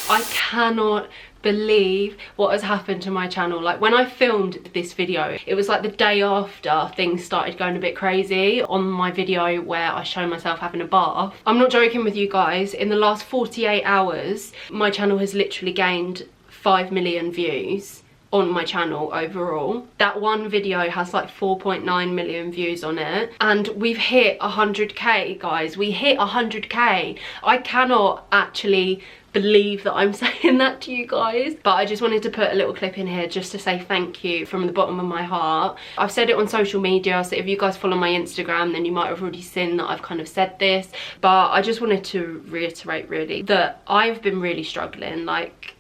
I cannot believe what has happened to my channel. Like, when I filmed this video, it was like the day after things started going a bit crazy on my video where I show myself having a bath. I'm not joking with you guys, in the last 48 hours my channel has literally gained 5 million views on my channel overall. That one video has like 4.9 million views on it, and we've hit 100k, guys. We hit 100k. I cannot actually believe that I'm saying that to you guys, but I just wanted to put a little clip in here just to say thank you from the bottom of my heart. I've said it on social media, so if you guys follow my Instagram then you might have already seen that I've kind of said this, but I just wanted to reiterate really that I've been really struggling. Like,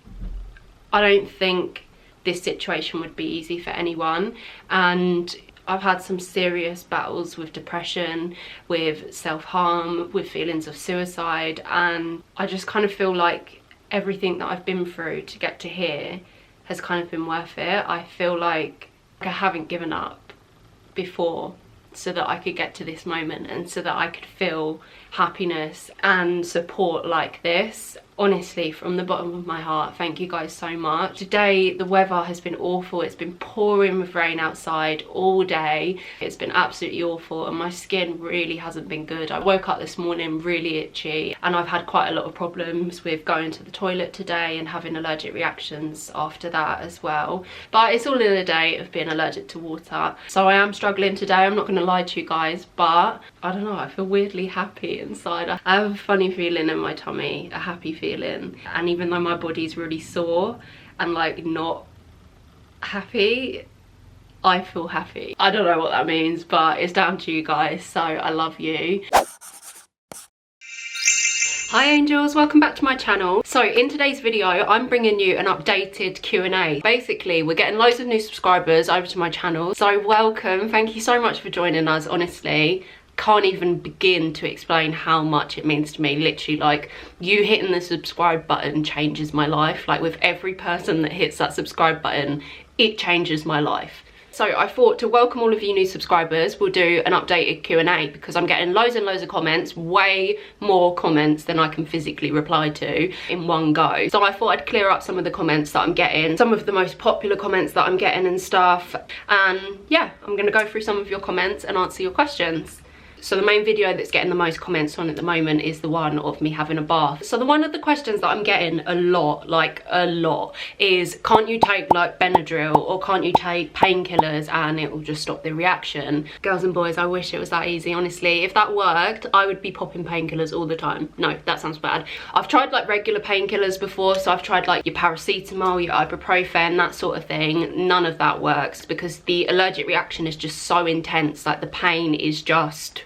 I don't think this situation would be easy for anyone, and I've had some serious battles with depression, with self-harm, with feelings of suicide, and I just kind of feel like everything that I've been through to get to here has kind of been worth it. I feel like I haven't given up before so that I could get to this moment and so that I could feel happiness and support like this. Honestly, from the bottom of my heart, thank you guys so much. Today the weather has been awful. It's been pouring with rain outside all day. It's been absolutely awful, and my skin really hasn't been good. I woke up this morning really itchy, and I've had quite a lot of problems with going to the toilet today and having allergic reactions after that as well. But it's all in a day of being allergic to water, so I am struggling today. I'm not going to lie to you guys, but I don't know, I feel weirdly happy inside. I have a funny feeling in my tummy, a happy feeling, and even though my body's really sore and like not happy, I feel happy. I don't know what that means, but it's down to you guys, so I love you. Hi angels, welcome back to my channel. So in today's video I'm bringing you an updated Q&A. Basically, we're getting loads of new subscribers over to my channel, so welcome. Thank you so much for joining us. Honestly, can't even begin to explain how much it means to me. Literally, like, you hitting the subscribe button changes my life. Like, with every person that hits that subscribe button, it changes my life. So I thought to welcome all of you new subscribers, we'll do an updated Q&A because I'm getting loads and loads of comments, way more comments than I can physically reply to in one go. So I thought I'd clear up some of the comments that I'm getting, some of the most popular comments that I'm getting and stuff. And yeah, I'm gonna go through some of your comments and answer your questions. So the main video that's getting the most comments on at the moment is the one of me having a bath. So the one of the questions that I'm getting a lot, like a lot, is can't you take like Benadryl or can't you take painkillers and it will just stop the reaction? Girls and boys, I wish it was that easy, honestly. If that worked, I would be popping painkillers all the time. No, that sounds bad. I've tried like regular painkillers before, so I've tried like your paracetamol, your ibuprofen, that sort of thing. None of that works because the allergic reaction is just so intense. Like, the pain is just,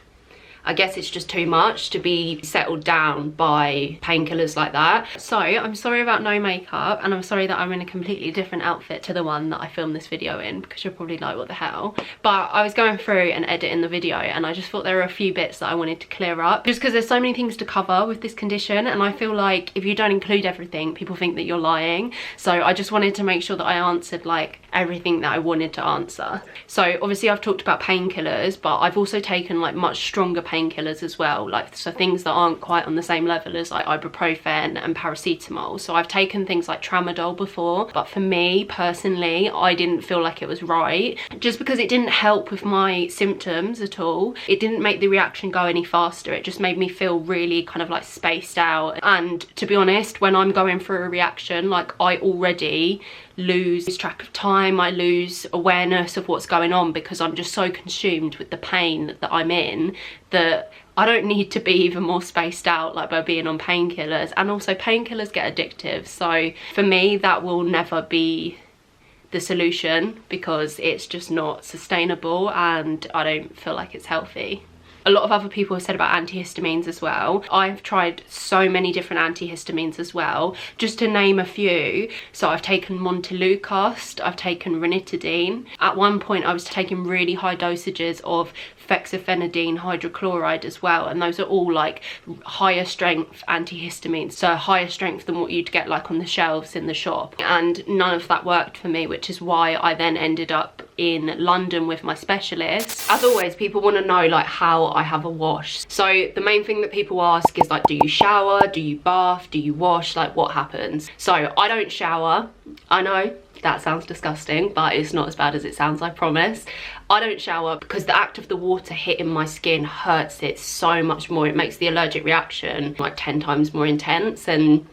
I guess it's just too much to be settled down by painkillers like that. So I'm sorry about no makeup, and I'm sorry that I'm in a completely different outfit to the one that I filmed this video in, because you're probably like, what the hell? But I was going through and editing the video and I just thought there were a few bits that I wanted to clear up, just because there's so many things to cover with this condition, and I feel like if you don't include everything, people think that you're lying. So I just wanted to make sure that I answered like everything that I wanted to answer. So obviously I've talked about painkillers, but I've also taken like much stronger painkillers as well, like, so things that aren't quite on the same level as like ibuprofen and paracetamol. So I've taken things like tramadol before, but for me personally, I didn't feel like it was right, just because it didn't help with my symptoms at all. It didn't make the reaction go any faster. It just made me feel really kind of like spaced out. And to be honest, when I'm going through a reaction, like, I already lose track of time, I lose awareness of what's going on, because I'm just so consumed with the pain that I'm in that I don't need to be even more spaced out like by being on painkillers. And also painkillers get addictive, so for me that will never be the solution because it's just not sustainable and I don't feel like it's healthy. A lot of other people have said about antihistamines as well. I've tried so many different antihistamines as well, just to name a few. So I've taken Montelukast, I've taken ranitidine. At one point I was taking really high dosages of fexofenadine hydrochloride as well, and those are all like higher strength antihistamines, so higher strength than what you'd get like on the shelves in the shop, and none of that worked for me, which is why I then ended up in London with my specialist. As always, people want to know like how I have a wash. So the main thing that people ask is like, do you shower, do you bath, do you wash, like what happens? So I don't shower. I know that sounds disgusting, but it's not as bad as it sounds, I promise. I don't shower because the act of the water hitting my skin hurts it so much more. It makes the allergic reaction like 10 times more intense, and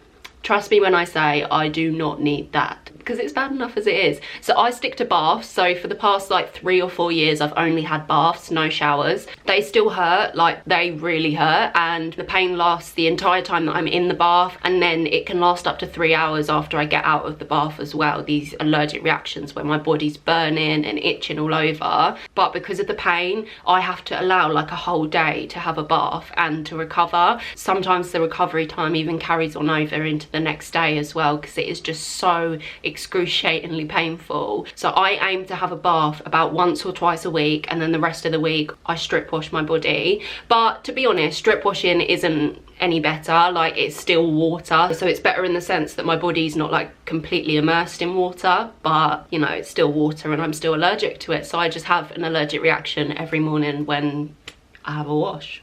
trust me when I say I do not need that, because it's bad enough as it is. So I stick to baths. So for the past like 3 or 4 years, I've only had baths, no showers. They still hurt, like they really hurt, and the pain lasts the entire time that I'm in the bath, and then it can last up to 3 hours after I get out of the bath as well, these allergic reactions where my body's burning and itching all over. But because of the pain, I have to allow like a whole day to have a bath and to recover. Sometimes the recovery time even carries on over into the next day as well, because it is just so excruciatingly painful. So I aim to have a bath about once or twice a week, and then the rest of the week I strip wash my body. But to be honest, strip washing isn't any better. Like, it's still water, so it's better in the sense that my body's not like completely immersed in water, but you know, it's still water and I'm still allergic to it. So I just have an allergic reaction every morning when I have a wash.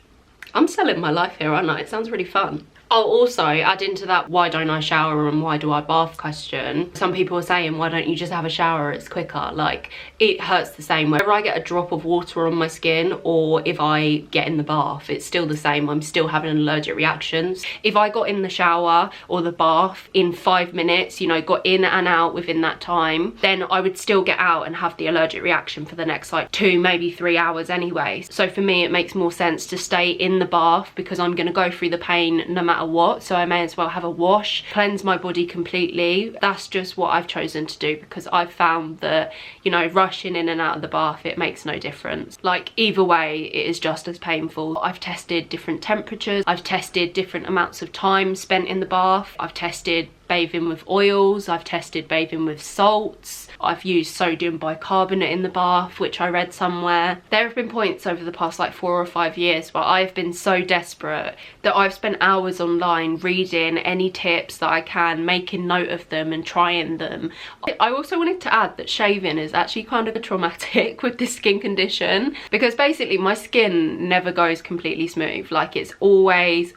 I'm selling my life here, aren't I? It sounds really fun. I'll also add into that why don't I shower and why do I bath question. Some people are saying, why don't you just have a shower, it's quicker. Like, it hurts the same whether I get a drop of water on my skin or if I get in the bath. It's still the same. I'm still having allergic reactions. If I got in the shower or the bath in 5 minutes, you know, got in and out within that time, then I would still get out and have the allergic reaction for the next like 2, maybe 3 hours anyway. So for me, it makes more sense to stay in the bath because I'm going to go through the pain no matter what, so I may as well have a wash, cleanse my body completely. That's just what I've chosen to do, because I've found that, you know, rushing in and out of the bath, it makes no difference. Like, either way, it is just as painful. I've tested different temperatures, I've tested different amounts of time spent in the bath, I've tested bathing with oils, I've tested bathing with salts, I've used sodium bicarbonate in the bath, which I read somewhere. There have been points over the past like 4 or 5 years where I've been so desperate that I've spent hours online reading any tips that I can, making note of them and trying them. I also wanted to add that shaving is actually kind of traumatic with this skin condition, because basically my skin never goes completely smooth. Like, it's always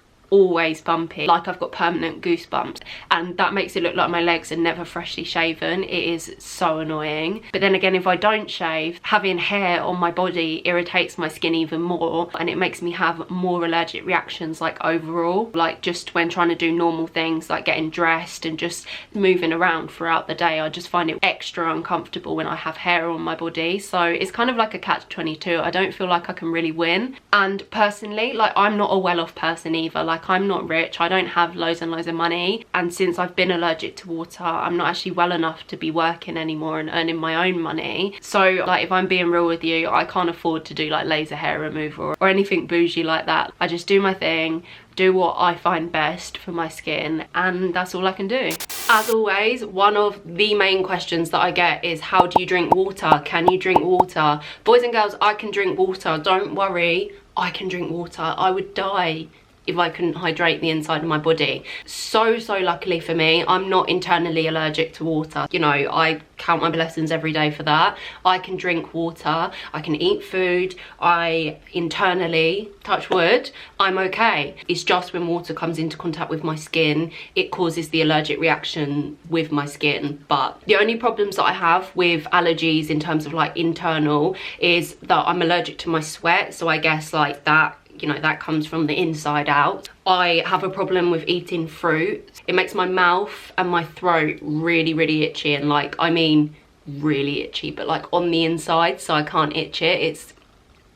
bumpy, like I've got permanent goosebumps, and that makes it look like my legs are never freshly shaven. It is so annoying. But then again, if I don't shave, having hair on my body irritates my skin even more, and it makes me have more allergic reactions, like overall, like just when trying to do normal things like getting dressed and just moving around throughout the day. I just find it extra uncomfortable when I have hair on my body. So it's kind of like a catch-22. I don't feel like I can really win. And personally, like, I'm not a well-off person either. Like, I'm not rich, I don't have loads and loads of money, and since I've been allergic to water, I'm not actually well enough to be working anymore and earning my own money. So like, if I'm being real with you, I can't afford to do like laser hair removal or anything bougie like that. I just do my thing, do what I find best for my skin, and that's all I can do. As always, one of the main questions that I get is, how do you drink water? Can you drink water? Boys and girls, I can drink water, don't worry, I can drink water. I would die if I couldn't hydrate the inside of my body. So luckily for me, I'm not internally allergic to water. You know, I count my blessings every day for that. I can drink water, I can eat food, I internally, touch wood, I'm okay. It's just when water comes into contact with my skin, it causes the allergic reaction with my skin. But the only problems that I have with allergies in terms of like internal is that I'm allergic to my sweat. So I guess like that, you know, that comes from the inside out. I have a problem with eating fruit. It makes my mouth and my throat really itchy, and like, I mean really itchy, but like on the inside, so I can't itch it. It's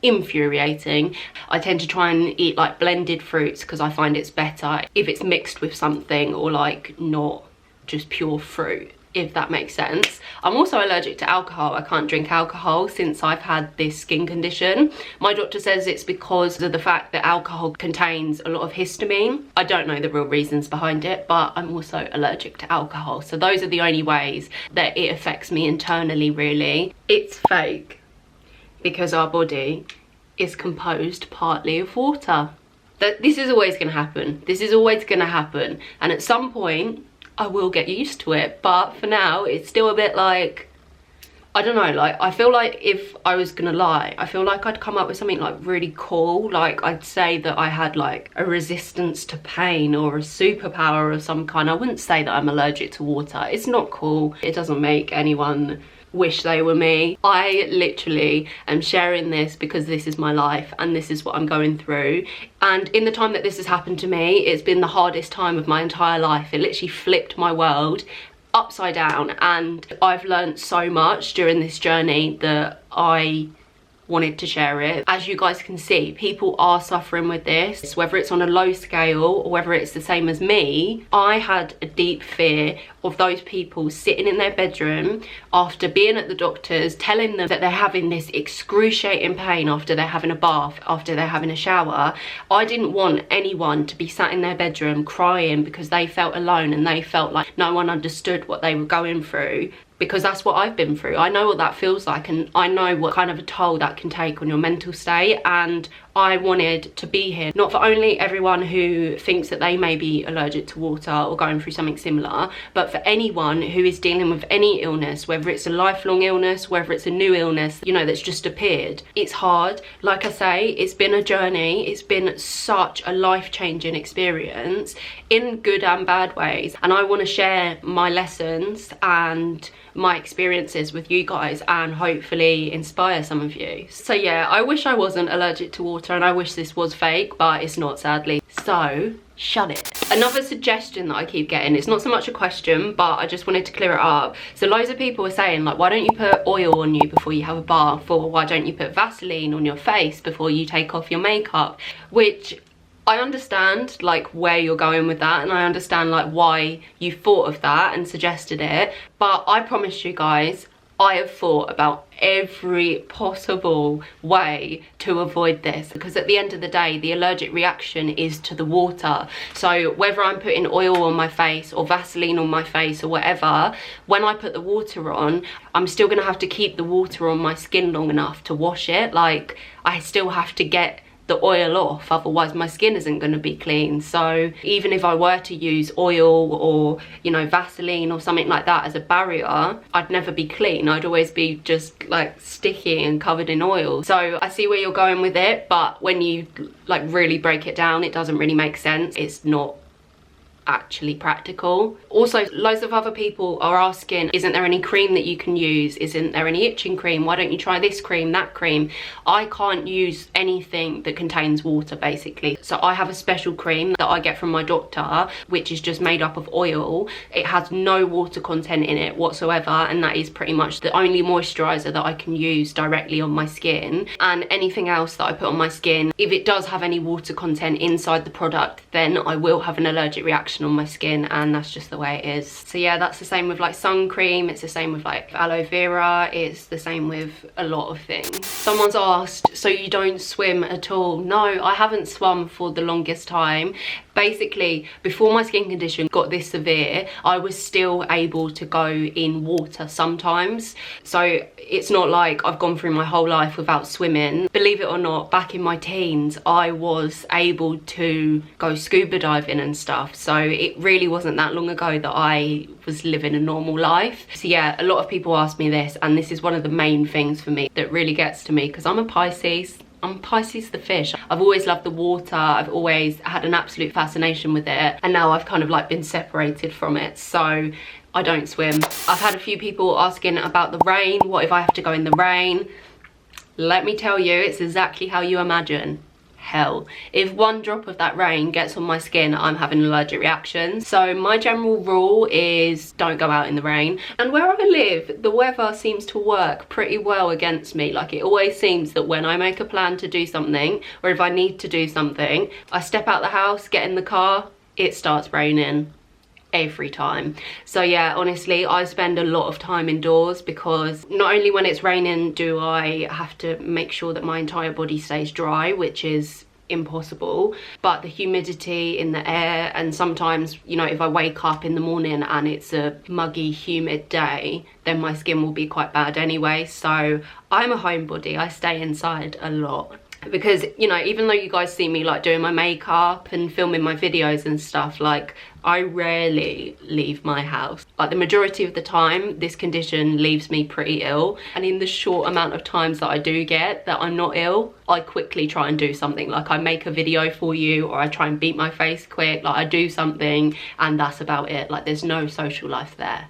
infuriating. I tend to try and eat like blended fruits because I find it's better if it's mixed with something, or like not just pure fruit, if that makes sense. I'm also allergic to alcohol. I can't drink alcohol since I've had this skin condition. My doctor says it's because of the fact that alcohol contains a lot of histamine. I don't know the real reasons behind it, but I'm also allergic to alcohol. So those are the only ways that it affects me internally, really. It's fake because our body is composed partly of water. This is always going to happen. This is always going to happen. And at some point, I will get used to it, but for now it's still a bit like, I don't know, like, I feel like if I was gonna lie, I feel like I'd come up with something like really cool. Like, I'd say that I had like a resistance to pain or a superpower of some kind. I wouldn't say that I'm allergic to water. It's not cool. It doesn't make anyone wish they were me. I literally am sharing this because this is my life and this is what I'm going through. And in the time that this has happened to me, it's been the hardest time of my entire life. It literally flipped my world upside down, and I've learned so much during this journey that I wanted to share it. As you guys can see, people are suffering with this, whether it's on a low scale or whether it's the same as me. I had a deep fear of those people sitting in their bedroom after being at the doctors, telling them that they're having this excruciating pain after they're having a bath, after they're having a shower. I didn't want anyone to be sat in their bedroom crying because they felt alone and they felt like no one understood what they were going through, because that's what I've been through. I know what that feels like, and I know what kind of a toll that can take on your mental state. And I wanted to be here, not for only everyone who thinks that they may be allergic to water or going through something similar, but for anyone who is dealing with any illness, whether it's a lifelong illness, whether it's a new illness, you know, that's just appeared. It's hard. Like I say, it's been a journey. It's been such a life-changing experience in good and bad ways. And I want to share my lessons and my experiences with you guys and hopefully inspire some of you. So yeah, I wish I wasn't allergic to water and I wish this was fake, but it's not, sadly. So shut it. Another suggestion that I keep getting, it's not so much a question, but I just wanted to clear it up. So loads of people are saying, like, why don't you put oil on you before you have a bath, or why don't you put Vaseline on your face before you take off your makeup? Which I understand like where you're going with that, and I understand like why you thought of that and suggested it, but I promise you guys, I have thought about every possible way to avoid this, because at the end of the day, the allergic reaction is to the water. So whether I'm putting oil on my face or Vaseline on my face or whatever, when I put the water on, I'm still gonna have to keep the water on my skin long enough to wash it. Like, I still have to get the oil off, otherwise my skin isn't going to be clean. So even if I were to use oil or, you know, Vaseline or something like that as a barrier, I'd never be clean. I'd always be just like sticky and covered in oil. So I see where you're going with it, but when you like really break it down, it doesn't really make sense. It's not actually practical. Also, loads of other people are asking, isn't there any cream that you can use? Isn't there any itching cream? Why don't you try this cream, that cream? I can't use anything that contains water, basically. So I have a special cream that I get from my doctor, which is just made up of oil. It has no water content in it whatsoever, and that is pretty much the only moisturizer that I can use directly on my skin. And anything else that I put on my skin, if it does have any water content inside the product, then I will have an allergic reaction on my skin, and that's just the way it is. So yeah, that's the same with like sun cream, it's the same with like aloe vera, it's the same with a lot of things. Someone's asked, so you don't swim at all? No, I haven't swum for the longest time. Basically, before my skin condition got this severe, I was still able to go in water sometimes. So it's not like I've gone through my whole life without swimming. Believe it or not, back in my teens, I was able to go scuba diving and stuff. So it really wasn't that long ago that I was living a normal life. So yeah, a lot of people ask me this, and this is one of the main things for me that really gets to me, because I'm a Pisces. I'm Pisces the fish. I've always loved the water. I've always had an absolute fascination with it. And now I've kind of like been separated from it. So I don't swim. I've had a few people asking about the rain. What if I have to go in the rain? Let me tell you, it's exactly how you imagine. Hell, if one drop of that rain gets on my skin, I'm having an allergic reaction. So my general rule is don't go out in the rain. And where I live, the weather seems to work pretty well against me. Like, it always seems that when I make a plan to do something, or if I need to do something, I step out the house, get in the car, it starts raining every time. So yeah, honestly, I spend a lot of time indoors, because not only when it's raining do I have to make sure that my entire body stays dry, which is impossible, but the humidity in the air, and sometimes, you know, if I wake up in the morning and it's a muggy, humid day, then my skin will be quite bad anyway. So I'm a homebody, I stay inside a lot. because, you know, even though you guys see me like doing my makeup and filming my videos and stuff, like I rarely leave my house. Like the majority of the time, this condition leaves me pretty ill. And in the short amount of times that I do get that I'm not ill, I quickly try and do something. Like I make a video for you, or I try and beat my face quick. Like I do something, and that's about it. Like there's no social life there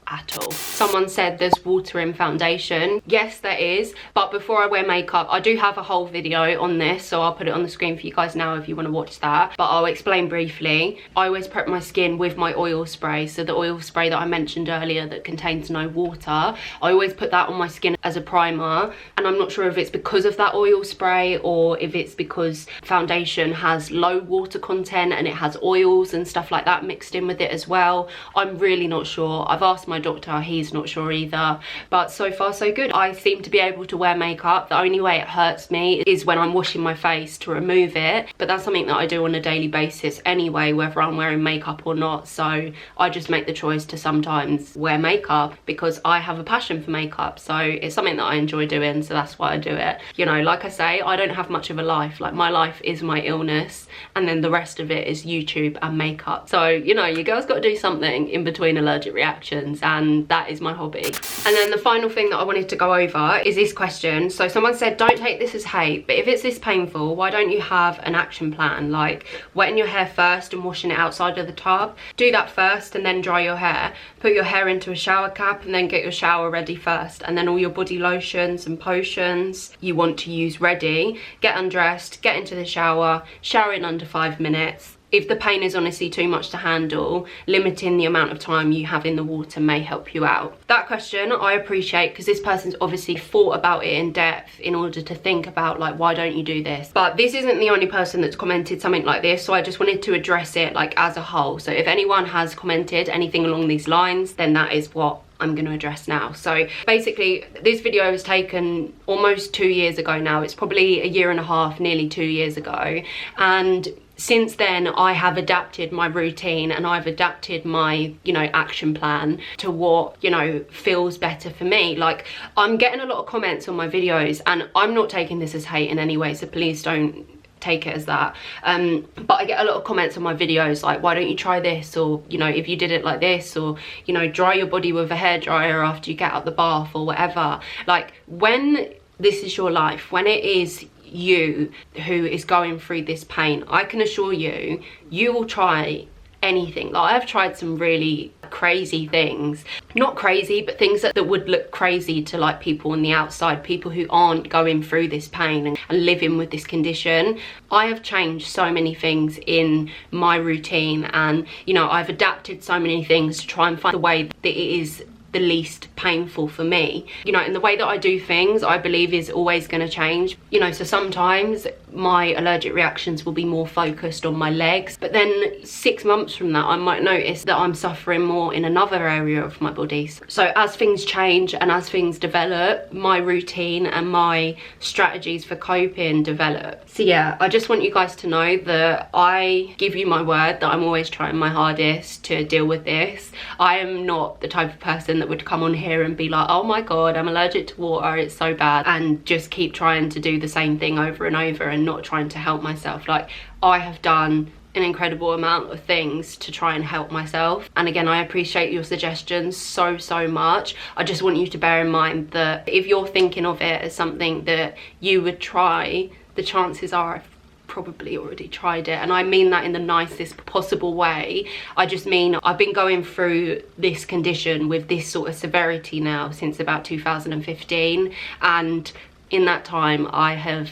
at all. Someone said there's water in foundation. Yes, there is, but before I wear makeup, I do have a whole video on this, so I'll put it on the screen for you guys now if you want to watch that, but I'll explain briefly. I always prep my skin with my oil spray, so the oil spray that I mentioned earlier that contains no water, I always put that on my skin as a primer, and I'm not sure if it's because of that oil spray or if it's because foundation has low water content and it has oils and stuff like that mixed in with it as well. I'm really not sure. I've asked my doctor, he's not sure either, but so far so good. I seem to be able to wear makeup. The only way it hurts me is when I'm washing my face to remove it, but that's something that I do on a daily basis anyway, whether I'm wearing makeup or not. So I just make the choice to sometimes wear makeup because I have a passion for makeup, so it's something that I enjoy doing, so that's why I do it. You know, like I say, I don't have much of a life. Like my life is my illness, and then the rest of it is YouTube and makeup. So, you know, your girl's got to do something in between allergic reactions, and that is my hobby. And then the final thing that I wanted to go over is this question. So someone said, don't take this as hate, but if it's this painful, why don't you have an action plan? Like wetting your hair first and washing it outside of the tub. Do that first and then dry your hair. Put your hair into a shower cap and then get your shower ready first, and then all your body lotions and potions you want to use ready. Get undressed, get into the shower, shower in under 5 minutes. If the pain is honestly too much to handle, limiting the amount of time you have in the water may help you out. That question I appreciate, because this person's obviously thought about it in depth in order to think about like, why don't you do this? But this isn't the only person that's commented something like this, so I just wanted to address it like as a whole. So if anyone has commented anything along these lines, then that is what I'm going to address now. So basically this video was taken almost 2 years ago now. It's probably a year and a half, nearly 2 years ago, and since then I have adapted my routine and I've adapted my, you know, action plan to what, you know, feels better for me. Like I'm getting a lot of comments on my videos, and I'm not taking this as hate in any way, so please don't take it as that, but I get a lot of comments on my videos like, why don't you try this, or, you know, if you did it like this, or, you know, dry your body with a hairdryer after you get out the bath or whatever. Like when this is your life, when it is you who is going through this pain, I can assure you, you will try anything. Like I've tried some really crazy things, not crazy, but things that would look crazy to like people on the outside, people who aren't going through this pain and living with this condition. I have changed so many things in my routine, and, you know, I've adapted so many things to try and find the way that it is the least painful for me. You know, and the way that I do things, I believe, is always going to change. You know, so sometimes my allergic reactions will be more focused on my legs, but then 6 months from that I might notice that I'm suffering more in another area of my body. So as things change and as things develop, my routine and my strategies for coping develop. So yeah, I just want you guys to know that I give you my word that I'm always trying my hardest to deal with this. I am not the type of person that would come on here and be like, oh my god, I'm allergic to water, it's so bad, and just keep trying to do the same thing over and over and not trying to help myself. Like I have done an incredible amount of things to try and help myself, and again, I appreciate your suggestions so much. I just want you to bear in mind that if you're thinking of it as something that you would try, the chances are I've probably already tried it, and I mean that in the nicest possible way. I just mean I've been going through this condition with this sort of severity now since about 2015, and in that time I have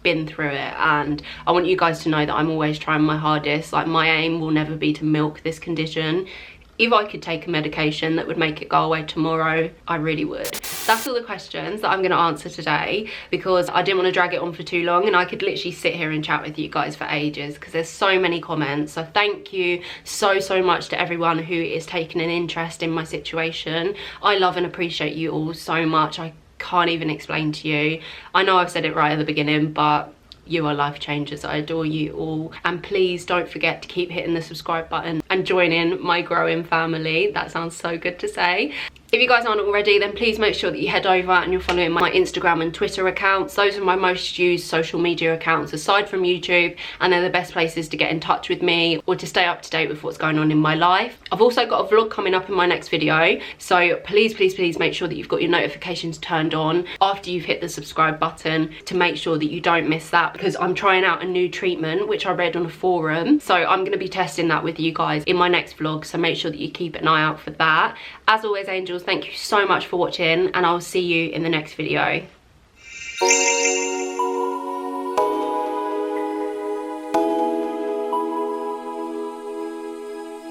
been through it, and I want you guys to know that I'm always trying my hardest. Like my aim will never be to milk this condition. If I could take a medication that would make it go away tomorrow, I really would. That's all the questions that I'm going to answer today, because I didn't want to drag it on for too long, and I could literally sit here and chat with you guys for ages because there's so many comments. So thank you so much to everyone who is taking an interest in my situation. I love and appreciate you all so much. I can't even explain to you. I know I've said it right at the beginning, but you are life changers. I adore you all, and please don't forget to keep hitting the subscribe button and join in my growing family. That sounds so good to say. If you guys aren't already, then please make sure that you head over and you're following my Instagram and Twitter accounts. Those are my most used social media accounts aside from YouTube, and they're the best places to get in touch with me or to stay up to date with what's going on in my life. I've also got a vlog coming up in my next video, so please make sure that you've got your notifications turned on after you've hit the subscribe button to make sure that you don't miss that, because I'm trying out a new treatment which I read on a forum, so I'm going to be testing that with you guys in my next vlog, so make sure that you keep an eye out for that. As always, angels, thank you so much for watching, and I'll see you in the next video.